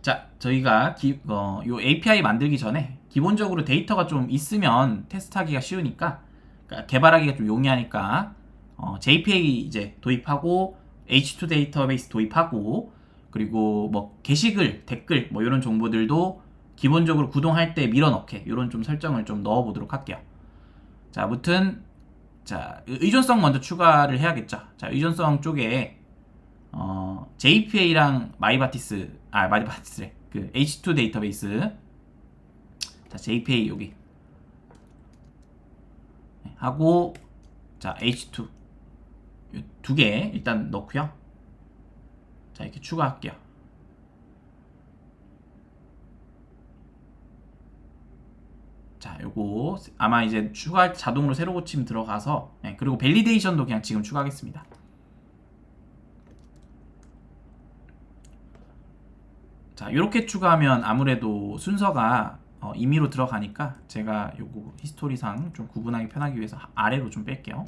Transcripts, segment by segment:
자, 저희가 요 API 만들기 전에 기본적으로 데이터가 좀 있으면 테스트하기가 쉬우니까, 그러니까 개발하기가 좀 용이하니까 JPA 이제 도입하고 H2 데이터베이스 도입하고, 그리고 뭐 게시글, 댓글 뭐 이런 정보들도 기본적으로 구동할 때 밀어넣게 이런 좀 설정을 좀 넣어보도록 할게요. 자, 아무튼 자, 의존성 먼저 추가를 해야겠죠. 자, 의존성 쪽에 JPA랑 마이바티스래. 그 H2 데이터베이스. 자, JPA 여기 하고, 자, H2 두 개 일단 넣고요. 자, 이렇게 추가할게요. 자, 요거 아마 이제 추가할 때 자동으로 새로 고침 들어가서, 그리고 밸리데이션도 그냥 지금 추가하겠습니다. 자, 이렇게 추가하면 아무래도 순서가 임의로 들어가니까 제가 요거 히스토리상 좀 구분하기 편하기 위해서 아래로 좀 뺄게요.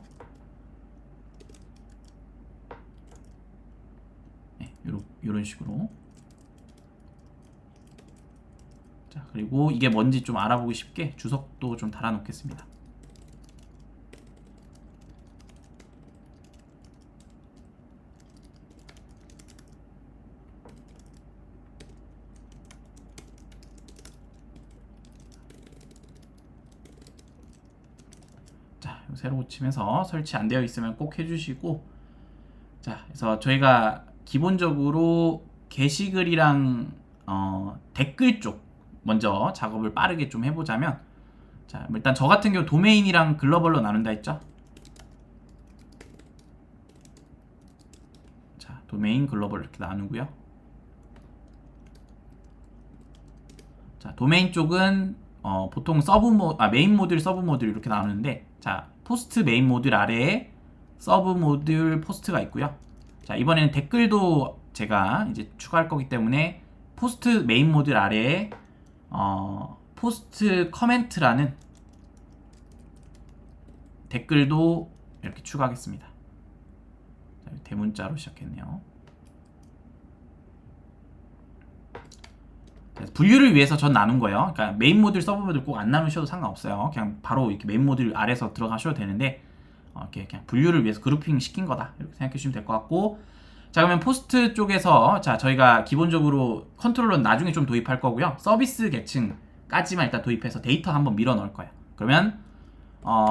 네, 요런 식으로. 자, 그리고 이게 뭔지 좀 알아보기 쉽게 주석도 좀 달아 놓겠습니다. 자, 새로 고침해서 설치 안 되어 있으면 꼭 해주시고, 자, 그래서 저희가 기본적으로 게시글이랑 댓글 쪽 먼저 작업을 빠르게 좀 해보자면, 자, 일단 저 같은 경우 도메인이랑 글로벌로 나눈다 했죠. 자, 도메인 글로벌 이렇게 나누고요. 자, 도메인 쪽은 보통 메인 모듈, 서브 모듈 이렇게 나누는데, 자, 포스트 메인 모듈 아래에 서브 모듈 포스트가 있고요. 자, 이번에는 댓글도 제가 이제 추가할 거기 때문에 포스트 메인 모듈 아래에 포스트 커멘트라는 댓글도 이렇게 추가하겠습니다. 자, 대문자로 시작했네요. 분류를 위해서 전 나눈 거예요. 그러니까 메인 모듈, 서브 모듈 꼭 안 나누셔도 상관없어요. 그냥 바로 이렇게 메인 모듈 아래서 들어가셔도 되는데, 이렇게 그냥 분류를 위해서 그룹핑 시킨 거다 이렇게 생각해 주시면 될 것 같고, 자, 그러면 포스트 쪽에서 자, 저희가 기본적으로 컨트롤러는 나중에 좀 도입할 거고요. 서비스 계층까지만 일단 도입해서 데이터 한번 밀어 넣을 거예요. 그러면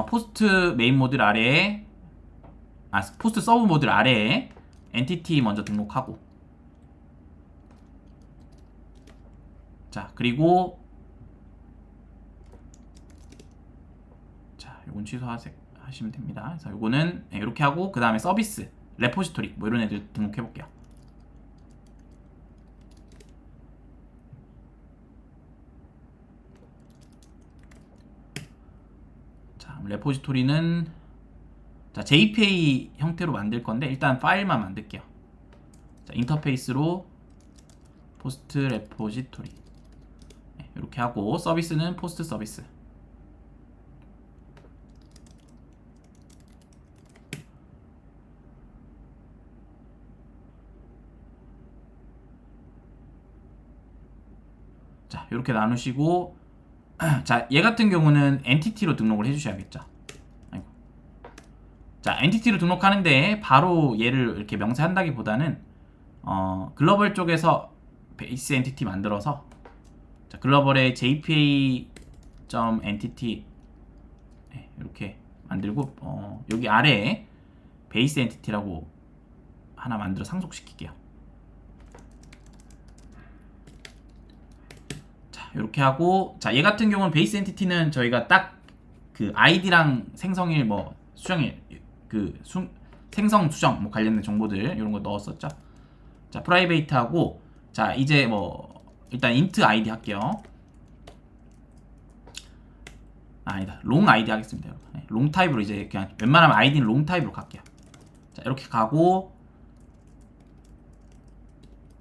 포스트 메인 모듈 아래에 포스트 서브 모듈 아래에 엔티티 먼저 등록하고, 자, 그리고 자, 요건 취소하시면 됩니다. 그래서 요거는 이렇게 하고, 그 다음에 서비스, 레포지토리 뭐 이런 애들 등록해 볼게요. 자, 레포지토리는 자, JPA 형태로 만들 건데 일단 파일만 만들게요. 자, 인터페이스로 포스트 레포지토리 이렇게 하고, 서비스는 포스트 서비스. 자, 이렇게 나누시고, 자, 얘 같은 경우는 엔티티로 등록을 해주셔야겠죠. 아이고. 자, 엔티티로 등록하는데 바로 얘를 이렇게 명세한다기보다는 글로벌 쪽에서 베이스 엔티티 만들어서, 자, 글로벌의 jpa.entity 이렇게 만들고, 여기 아래에 베이스 엔티티라고 하나 만들어 상속시킬게요. 자, 이렇게 하고, 자, 얘 같은 경우는 베이스 엔티티는 저희가 딱 그 아이디랑 생성일 뭐 수정일 그 생성 수정 뭐 관련된 정보들 이런 거 넣었었죠. 자, 프라이베이트하고, 자, 이제 뭐 일단 int id 할게요. 아니다, 롱 id 하겠습니다. 롱 타입으로 이제 그냥 웬만하면 id는 롱 타입으로 갈게요. 자, 이렇게 가고,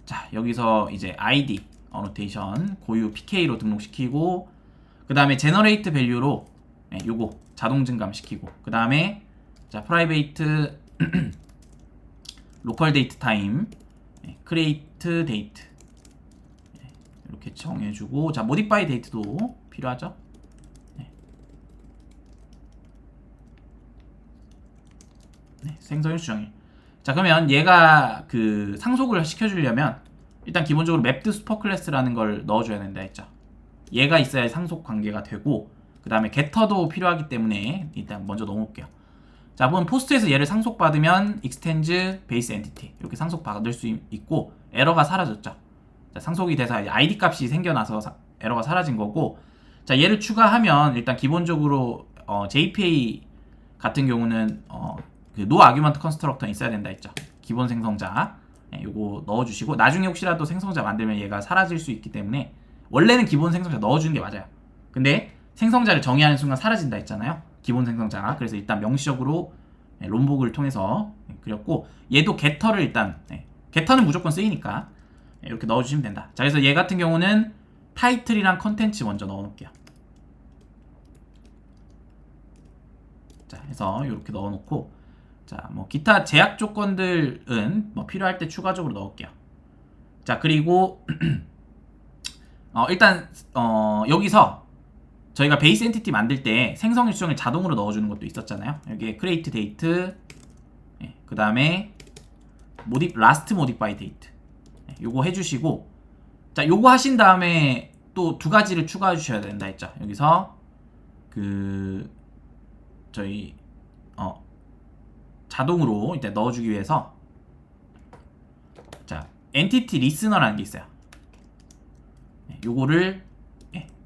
자, 여기서 이제 id 어노테이션 고유 pk로 등록시키고, 그 다음에 제너레이트 밸류로 요거 자동 증감시키고, 그 다음에 자, 프라이베이트 로컬 데이트 타임 크리에이트 데이트 정해주고, 자 modify date도 필요하죠. 네. 네, 생성일 수정일. 자 그러면 얘가 그 상속을 시켜주려면 일단 기본적으로 맵드 슈퍼 클래스라는 걸 넣어줘야 된다 했죠. 얘가 있어야 상속 관계가 되고, 그 다음에 게터도 필요하기 때문에 일단 먼저 넣어놓을게요. 자, 보면 포스트에서 얘를 상속받으면 extends base entity 이렇게 상속받을 수 있고, 에러가 사라졌죠. 자, 상속이 돼서 id 값이 생겨나서 에러가 사라진 거고, 자 얘를 추가하면 일단 기본적으로 JPA 같은 경우는 그 no argument constructor는 있어야 된다 했죠. 기본 생성자 요거 넣어주시고, 나중에 혹시라도 생성자 만들면 얘가 사라질 수 있기 때문에 원래는 기본 생성자 넣어주는 게 맞아요. 근데 생성자를 정의하는 순간 사라진다 했잖아요, 기본 생성자가. 그래서 일단 명시적으로 롬복을 통해서 그렸고, 얘도 게터를 일단 게터는 무조건 쓰이니까 이렇게 넣어주시면 된다. 자 그래서 얘 같은 경우는 타이틀이랑 컨텐츠 먼저 넣어놓을게요. 자 해서 이렇게 넣어놓고, 자 뭐 기타 제약 조건들은 뭐 필요할 때 추가적으로 넣을게요. 자 그리고 일단 여기서 저희가 베이스 엔티티 만들 때 생성 일정을 자동으로 넣어주는 것도 있었잖아요. 여기에 create date, 그 다음에 last modify date 요거 해주시고, 자 요거 하신 다음에 또 두 가지를 추가해 주셔야 된다 했죠. 여기서 그 저희 자동으로 일단 넣어주기 위해서, 자 엔티티 리스너라는 게 있어요. 요거를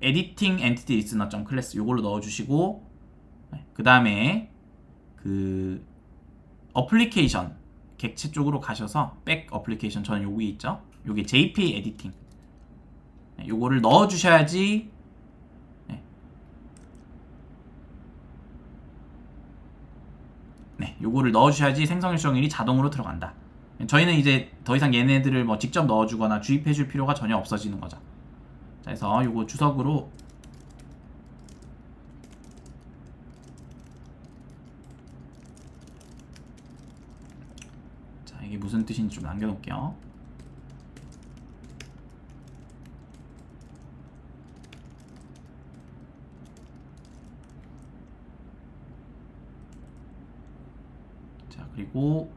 editing entity listener class 요걸로 넣어주시고, 그 다음에 그 어플리케이션 객체 쪽으로 가셔서 백 어플리케이션, 저는 여기 있죠. 요게 JPA 에디팅 요거를 넣어주셔야지 요거를 넣어주셔야지 생성 일정일이 자동으로 들어간다. 저희는 이제 더 이상 얘네들을 뭐 직접 넣어주거나 주입해줄 필요가 전혀 없어지는 거죠. 자 그래서 요거 주석으로 자 이게 무슨 뜻인지 좀 남겨놓을게요. 자 그리고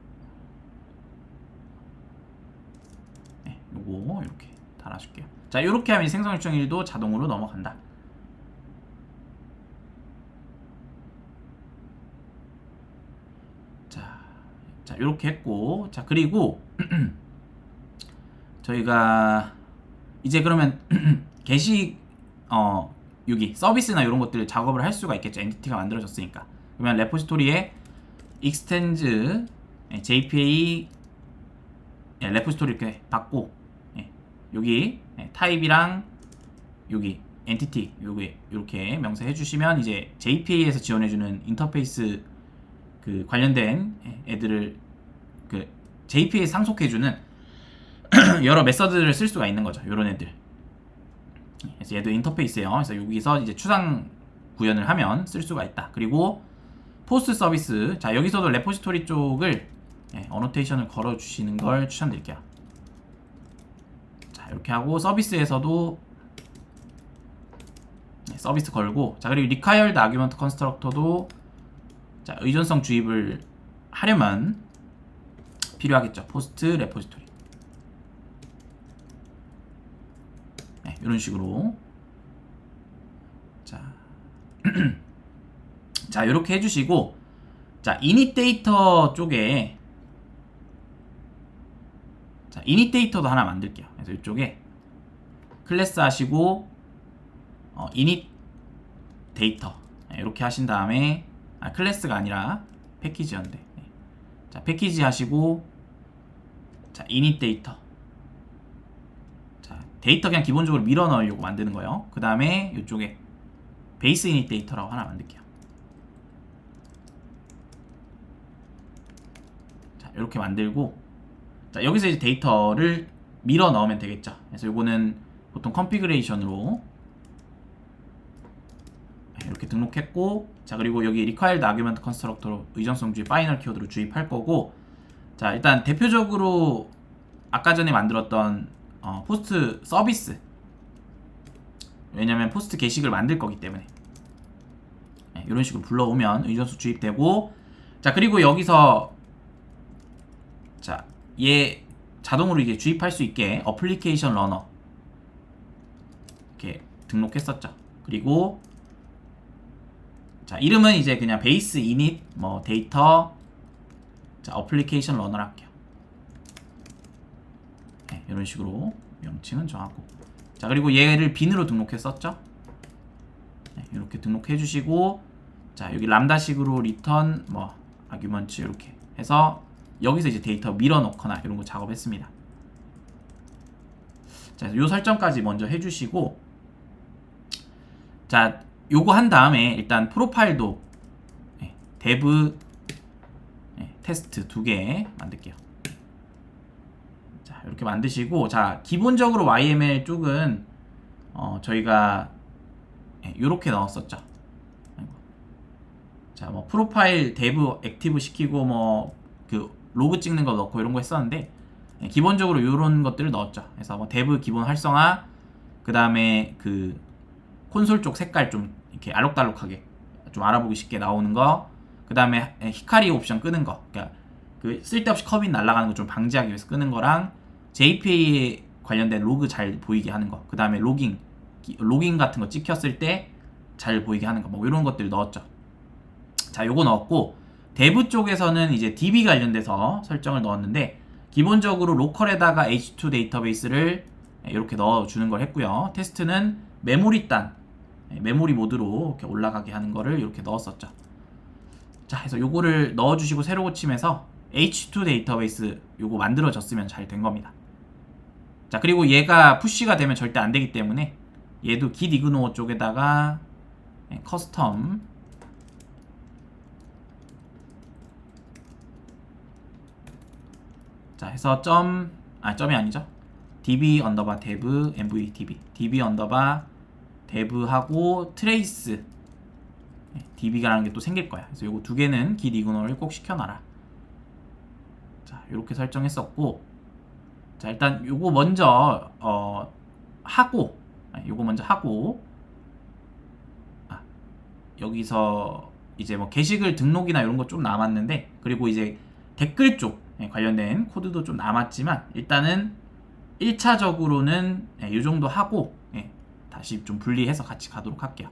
요거 이렇게 달아줄게요. 자 이렇게 하면 생성 일정일도 자동으로 넘어간다. 자 이렇게 했고, 자 그리고 저희가 이제 그러면 게시 여기 서비스나 이런 것들을 작업을 할 수가 있겠죠. 엔티티가 만들어졌으니까. 그러면 레포지토리에 extends JPA 레포지토리 이렇게 받고, 여기 타입이랑 여기 엔티티 요게 이렇게 명세해 주시면 이제 JPA에서 지원해주는 인터페이스 그 관련된 애들을 그 JPA에 상속해주는 여러 메서드를 쓸 수가 있는 거죠. 요런 애들. 그래서 얘도 인터페이스예요. 그래서 여기서 이제 추상 구현을 하면 쓸 수가 있다. 그리고 포스트 서비스, 자 여기서도 레포지토리 쪽을 어노테이션을 걸어 주시는 걸 추천드릴게요. 자 이렇게 하고 서비스에서도 서비스 걸고, 자 그리고 required argument constructor도 자 의존성 주입을 하려면 필요하겠죠. 포스트 레포지토리 이런 식으로 자 자 이렇게 해주시고, 자 init 데이터 쪽에 자 init 데이터도 하나 만들게요. 그래서 이쪽에 클래스 하시고 init 데이터 이렇게 하신 다음에 클래스가 아니라 패키지였는데 자 패키지 하시고, 자 init 데이터, 자 데이터 그냥 기본적으로 밀어 넣으려고 만드는 거예요. 그 다음에 이쪽에 베이스 init 데이터라고 하나 만들게요. 자 이렇게 만들고, 자 여기서 이제 데이터를 밀어 넣으면 되겠죠. 그래서 요거는 보통 컨피그레이션으로 이렇게 등록했고, 자 그리고 여기 required argument constructor로 의존성 주입 파이널 키워드로 주입할 거고, 자 일단 대표적으로 아까 전에 만들었던 포스트 서비스 왜냐면 포스트 게시글 만들 거기 때문에. 네, 이런 식으로 불러오면 의존수 주입되고, 자 그리고 여기서 자 얘 자동으로 이게 주입할 수 있게 어플리케이션 러너 이렇게 등록했었죠. 그리고 자 이름은 이제 그냥 베이스 이닛 뭐 데이터 자 어플리케이션 러너를 할게요. 네, 이런 식으로 명칭은 정하고, 자 그리고 얘를 빈으로 등록했었죠. 네, 이렇게 등록해 주시고, 자 여기 람다식으로 리턴 뭐 아규먼트 이렇게 해서 여기서 이제 데이터 밀어 넣거나 이런 거 작업했습니다. 자, 요 설정까지 먼저 해주시고, 자 요거 한 다음에 일단 프로파일도 데브 테스트 2개 만들게요. 자 이렇게 만드시고, 자 기본적으로 YML 쪽은 저희가 요렇게 넣었었죠. 자 뭐 프로파일 데브 액티브 시키고 뭐 그 로그 찍는 거 넣고 이런 거 했었는데, 기본적으로 요런 것들을 넣었죠. 그래서 뭐 데브 기본 활성화, 그 다음에 그 콘솔 쪽 색깔 좀 이렇게 알록달록하게 좀 알아보기 쉽게 나오는 거, 그 다음에 히카리 옵션 끄는 거, 그러니까 그 쓸데없이 컵인 날아가는 거 좀 방지하기 위해서 끄는 거랑, JPA 관련된 로그 잘 보이게 하는 거, 그 다음에 로깅 같은 거 찍혔을 때 잘 보이게 하는 거, 뭐 이런 것들 넣었죠. 자 요거 넣었고, 데브 쪽에서는 이제 DB 관련돼서 설정을 넣었는데, 기본적으로 로컬에다가 H2 데이터베이스를 이렇게 넣어주는 걸 했고요. 테스트는 메모리 단, 메모리 모드로 이렇게 올라가게 하는 거를 이렇게 넣었었죠. 자, 그래서 요거를 넣어주시고 새로 고침해서 H2 데이터베이스 요거 만들어졌으면 잘 된 겁니다. 자, 그리고 얘가 푸시가 되면 절대 안 되기 때문에 얘도 git ignore 쪽에다가 커스텀 자 해서 점이 아니죠. db 언더바 dev mvdb db 언더바 dev 하고 트레이스 db가라는 게 또 생길 거야. 그래서 요거 두 개는 git ignore를 꼭 시켜놔라. 자 이렇게 설정했었고, 자 일단 요거 먼저 하고, 요거 먼저 하고, 여기서 이제 뭐 게시글 등록이나 이런 거 좀 남았는데, 그리고 이제 댓글 쪽 관련된 코드도 좀 남았지만, 일단은 1차적으로는 이 정도 하고 다시 좀 분리해서 같이 가도록 할게요.